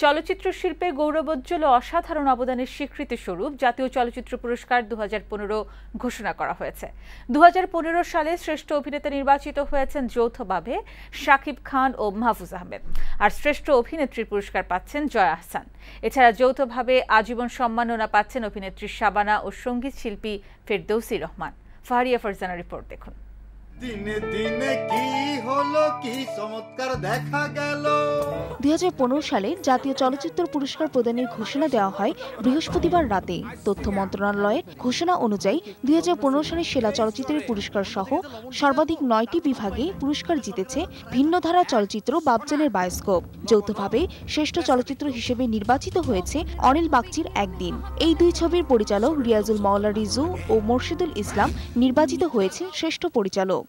চলচ্চিত্র শিল্পে গৌরবোজ্জ্বল ও অসাধারণ অবদানের স্বীকৃতি স্বরূপ জাতীয় চলচ্চিত্র পুরস্কার 2015 ঘোষণা করা হয়েছে। 2015 সালে শ্রেষ্ঠ অভিনেতা নির্বাচিত হয়েছেন যৌথভাবে শাকিব খান ও মাহফুজ আহমেদ, আর শ্রেষ্ঠ অভিনেত্রীর পুরস্কার পাচ্ছেন জয়া আহসান। এছাড়া যৌথভাবে আজীবন সম্মাননা পাচ্ছেন অভিনেত্রী শাবানা ও সঙ্গীত শিল্পী ফেরদৌসী রহমান। ফারিয়া ফারজানা রিপোর্ট দেখুন। দিনে দিনে কি হলো, কি চমৎকার দেখা গেল। 2015 সালে জাতীয় চলচ্চিত্র পুরস্কার প্রদানের ঘোষণা দেওয়া হয় বৃহস্পতিবার রাতে। তথ্য মন্ত্রণালয়ের ঘোষণা অনুযায়ী 2015 সালে সেরা চলচ্চিত্রের পুরস্কার সহ সর্বাধিক 9টি বিভাগে পুরস্কার জিতেছে ভিন্ন ধারা চলচ্চিত্র বাবজানের বায়োস্কোপ। যৌথভাবে শ্রেষ্ঠ চলচ্চিত্র হিসেবে নির্বাচিত হয়েছে অনিল বাগচির একদিন। এই দুই ছবির পরিচালক রিয়াজুল মাওলা রিজু ও মোর্শেদুল ইসলাম নির্বাচিত হয়েছে শ্রেষ্ঠ পরিচালক।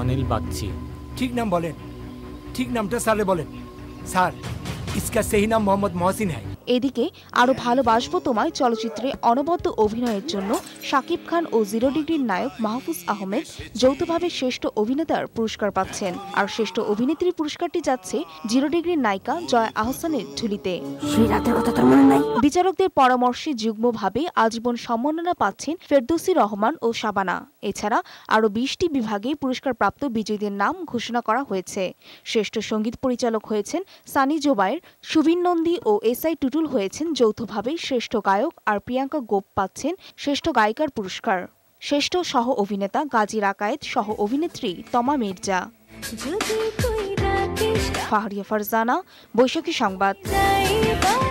অনিল বাগচি। ঠিক নাম বলেন, ঠিক নামটা সালে বলেন। স্যার, ইসকা সহি নাম মোহাম্মদ মহসিন হ্যায়। এদিকে আরো ভালোবাসবো তোমায় চলচ্চিত্রে অনবদ্য অভিনয়ের জন্য শাকিব খান ও 0 ডিগ্রির নায়ক মাহফুজ আহমেদ যৌথভাবে শ্রেষ্ঠ অভিনেতার পুরস্কার পাচ্ছেন, আর শ্রেষ্ঠ অভিনেত্রীর পুরস্কারটি যাচ্ছে 0 ডিগ্রির নায়িকা জয়া আহসানের ঝুলিতে। বিচারকদের পরামর্শে যুগ্মভাবে আজীবন সম্মাননা পাচ্ছেন ফেরদৌসী রহমান ও শাবানা। এছাড়া আরো 20টি বিভাগে পুরস্কারপ্রাপ্ত বিজয়ীদের নাম ঘোষণা করা হয়েছে। শ্রেষ্ঠ সঙ্গীত পরিচালক হয়েছেন সানি জোবায়ের, সুবিন নন্দী ও এসআই টুটুল হয়েছেন যৌথভাবে শ্রেষ্ঠ গায়ক, আর প্রিয়াঙ্কা গোপ পাচ্ছেন শ্রেষ্ঠ গায়িকার পুরস্কার। শ্রেষ্ঠ সহ অভিনেতা গাজী রাকায়েত, সহ অভিনেত্রী তমা মির্জা। ফারিয়া ফারজানা, বৈশাখী সংবাদ।